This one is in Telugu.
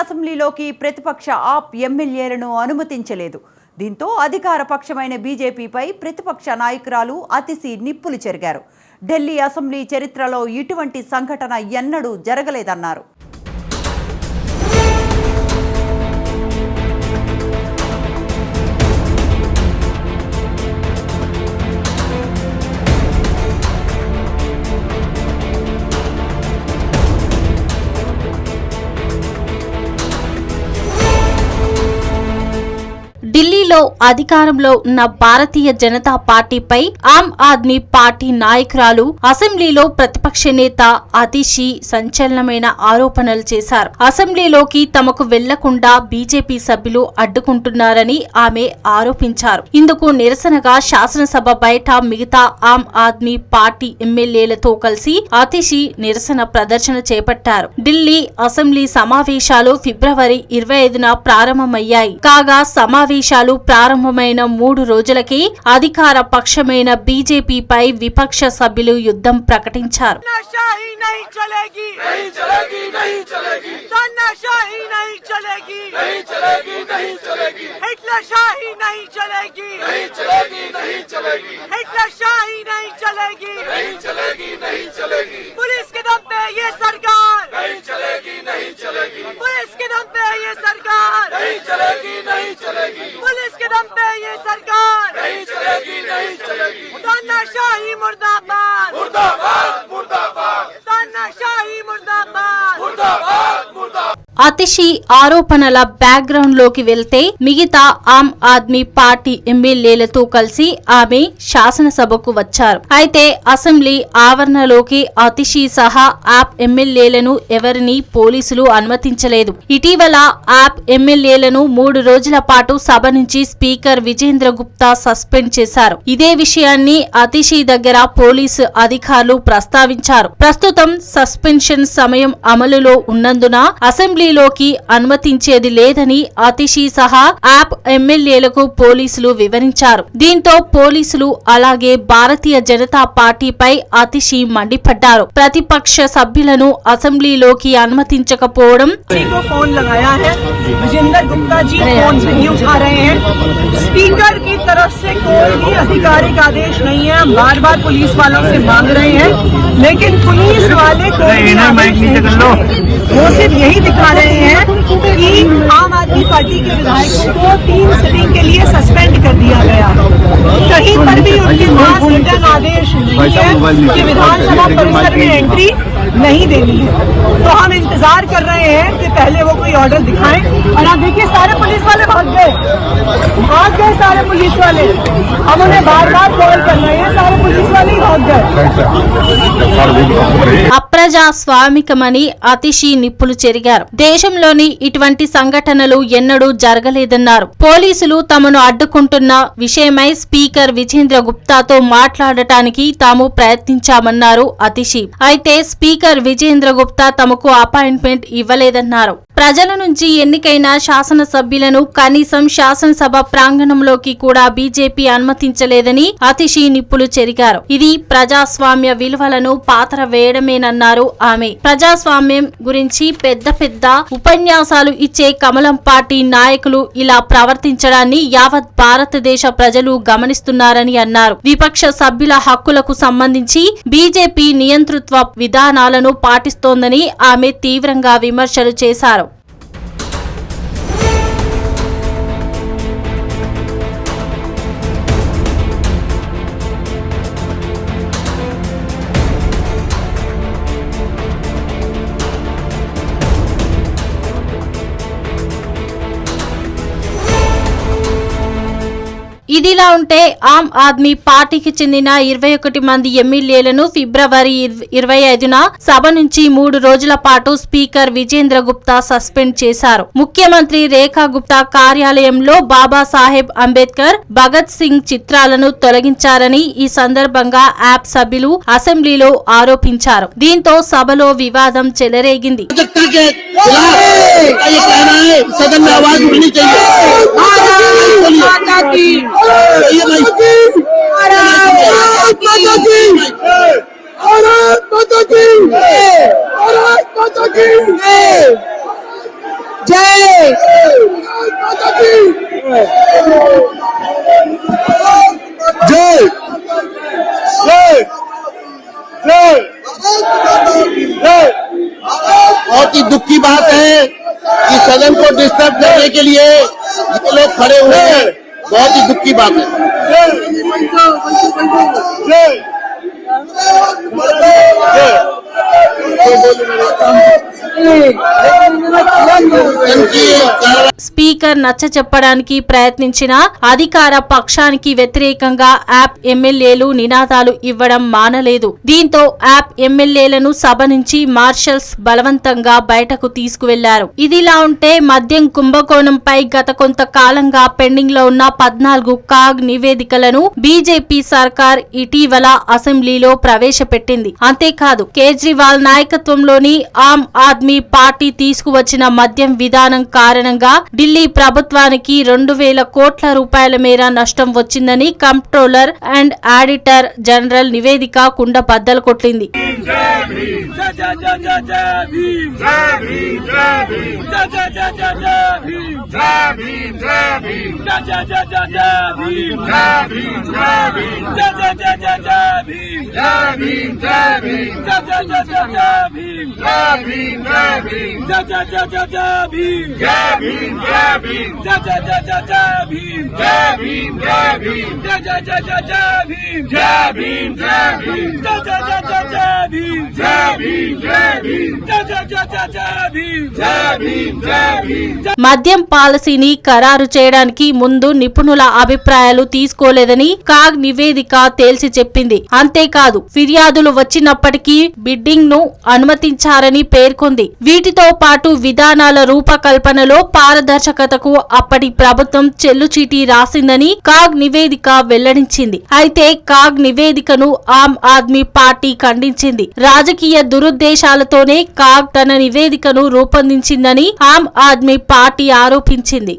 అసెంబ్లీలోకి ప్రతిపక్ష ఆప్ ఎమ్మెల్యేలను అనుమతించలేదు. దీంతో అధికార పక్షమైన బీజేపీపై ప్రతిపక్ష నాయకురాలు అతిశి నిప్పులు చెరిగారు. ఢిల్లీ అసెంబ్లీ చరిత్రలో ఇటువంటి సంఘటన ఎన్నడూ జరగలేదన్నారు. ఢిల్లీలో అధికారంలో ఉన్న భారతీయ జనతా పార్టీపై ఆమ్ ఆద్మీ పార్టీ నాయకురాలు అసెంబ్లీలో ప్రతిపక్ష నేత అతిశి సంచలనమైన ఆరోపణలు చేశారు. అసెంబ్లీలోకి తమకు వెళ్లకుండా బీజేపీ సభ్యులు అడ్డుకుంటున్నారని ఆమె ఆరోపించారు. ఇందుకు నిరసనగా శాసనసభ బయట మిగతా ఆమ్ ఆద్మీ పార్టీ ఎమ్మెల్యేలతో కలిసి అతిశి నిరసన ప్రదర్శన చేపట్టారు. ఢిల్లీ అసెంబ్లీ సమావేశాలు ఫిబ్రవరి 25న ప్రారంభమయ్యాయి. కాగా సమావేశాలు ప్రారంభమైన 3 రోజులకే అధికార పక్షమైన బీజేపీపై విపక్ష సభ్యులు యుద్ధం ప్రకటించారు. पुलिस के दम पे ये सरकार नहीं चलेगी, नहीं चलेगी। तानाशाही मुर्दाबाद, मुर्दाबाद, मुर्दाबाद। तानाशाही मुर्दाबाद, मुर्दाबाद, मुर्दाबाद। అతిశి ఆరోపణల బ్యాక్గ్రౌండ్ లోకి వెళ్తే మిగతా ఆమ్ ఆద్మీ పార్టీ ఎమ్మెల్యేలతో కలిసి ఆమె శాసనసభకు వచ్చారు. అయితే అసెంబ్లీ ఆవరణలోకి అతిశి సహా ఆప్ ఎమ్మెల్యేలను ఎవరిని పోలీసులు అనుమతించలేదు. ఇటీవల ఆప్ ఎమ్మెల్యేలను 3 రోజుల పాటు సభ నుంచి స్పీకర్ విజేంద్ర గుప్తా సస్పెండ్ చేశారు. ఇదే విషయాన్ని అతిశి దగ్గర పోలీసు అధికారులు ప్రస్తావించారు. ప్రస్తుతం సస్పెన్షన్ సమయం అమలులో ఉన్నందున అసెంబ్లీలోకి అనుమతించేది లేదని అతిశి సహా ఆప్ ఎమ్మెల్యేలకు పోలీసులు వివరించారు. దీంతో పోలీసులు అలాగే భారతీయ జనతా పార్టీపై అతిశి మండిపడ్డారు. ప్రతిపక్ష సభ్యులను అసెంబ్లీలోకి అనుమతించకపోవడం स्पीकर की तरफ से कोई भी आधिकारिक आदेश नहीं है. हम बार बार पुलिस वालों से मांग रहे हैं, लेकिन पुलिस वाले वो सिर्फ यही दिखा रहे हैं कि आम आदमी पार्टी के विधायकों को 3 सिटिंग के लिए सस्पेंड कर दिया गया. कहीं पर भी उनके पास रिटर्न आदेश नहीं है कि विधानसभा परिसर में एंट्री नहीं देनी है. तो हम इंतजार कर रहे हैं कि पहले वो कोई ऑर्डर दिखाएं. और आप देखिए सारे पुलिस वाले भाग गए सारे पुलिस वाले. हम उन्हें बार बार कॉल कर रहे हैं, सारे पुलिस वाले ही भाग गए. అప్రజాస్వామికమని అతిశి నిప్పులు చెరిగారు. దేశంలోని ఇటువంటి సంఘటనలు ఎన్నడూ జరగలేదన్నారు. పోలీసులు తమను అడ్డుకుంటున్న విషయమై స్పీకర్ విజేంద్ర గుప్తాతో మాట్లాడటానికి తాము ప్రయత్నించామన్నారు అతిశి. అయితే స్పీకర్ విజేంద్ర గుప్తా తమకు అపాయింట్మెంట్ ఇవ్వలేదన్నారు. ప్రజల నుంచి ఎన్నికైన శాసనసభ్యులను కనీసం శాసనసభ ప్రాంగణంలోకి కూడా బీజేపీ అనుమతించలేదని అతిశి నిప్పులు చెరిగారు. ఇది ప్రజాస్వామ్య విలువలను పాతర వేయడమేనన్నారు ఆమె. ప్రజాస్వామ్యం గురించి పెద్ద పెద్ద ఉపన్యాసాలు ఇచ్చే కమలం పార్టీ నాయకులు ఇలా ప్రవర్తించడాన్ని యావత్ భారతదేశ ప్రజలు గమనిస్తున్నారని అన్నారు. విపక్ష సభ్యుల హక్కులకు సంబంధించి బీజేపీ నియంతృత్వ విధానాలను పాటిస్తోందని ఆమె తీవ్రంగా విమర్శలు చేశారు. ఇదిలా ఉంటే ఆమ్ ఆద్మీ పార్టీకి చెందిన 21 మంది ఎమ్మెల్యేలను ఫిబ్రవరి 25న సభ నుంచి 3 రోజుల పాటు స్పీకర్ విజేంద్ర గుప్తా సస్పెండ్ చేశారు. ముఖ్యమంత్రి రేఖా గుప్తా కార్యాలయంలో బాబాసాహెబ్ అంబేద్కర్, భగత్ సింగ్ చిత్రాలను తొలగించారని ఈ సందర్భంగా యాప్ సభ్యులు అసెంబ్లీలో ఆరోపించారు. దీంతో సభలో వివాదం చెలరేగింది. जय जय जय जय जय। बहुत ही दुख की बात है कि सदन को डिस्टर्ब करने के लिए ये लोग खड़े हुए हैं। बहुत ही दुख की बात है। స్పీకర్ నచ్చ చెప్పడానికి ప్రయత్నించిన అధికార పక్షానికి వ్యతిరేకంగా యాప్ ఎమ్మెల్యేలు నినాదాలు ఇవ్వడం మానలేదు. దీంతో యాప్ ఎమ్మెల్యేలను సభ నుంచి మార్షల్స్ బలవంతంగా బయటకు తీసుకువెళ్లారు. ఇదిలా ఉంటే మద్యం కుంభకోణంపై గత కొంతకాలంగా పెండింగ్ లో ఉన్న 14 కాగ్ నివేదికలను బీజేపీ సర్కార్ ఇటీవల అసెంబ్లీలో ప్రవేశపెట్టింది. అంతేకాదు కేజ్రీవాల్ నాయకత్వంలోని ఆమ్ ఆద్మీ పార్టీ తీసుకువచ్చిన మద్యం విధానం కారణంగా ఢిల్లీ ప్రభుత్వానికి 2000 కోట్ల రూపాయల మేర నష్టం వచ్చిందని కంప్ట్రోలర్ అండ్ ఆడిటర్ జనరల్ నివేదిక కుండ బద్దలు కొట్టింది. మద్యం పాలసీని ఖరారు చేయడానికి ముందు నిపుణుల అభిప్రాయాలు తీసుకోలేదని కాగ్ నివేదిక తేల్చి చెప్పింది. అంతేకాదు ఫిర్యాదులు వచ్చినప్పటికీ బిడ్డింగ్ ను అనుమతించారని పేర్కొంది. వీటితో పాటు విధానాల రూపకల్పనలో పారదర్శకతకు అప్పటి ప్రభుత్వం చెల్లుచీటీ రాసిందని కాగ్ నివేదిక వెల్లడించింది. అయితే కాగ్ నివేదికను ఆమ్ ఆద్మీ పార్టీ ఖండించింది. రాజకీయ దురుద్దేశాలతోనే కాగ్ తన నివేదికను రూపొందించిందని ఆమ్ ఆద్మీ పార్టీ ఆరోపించింది.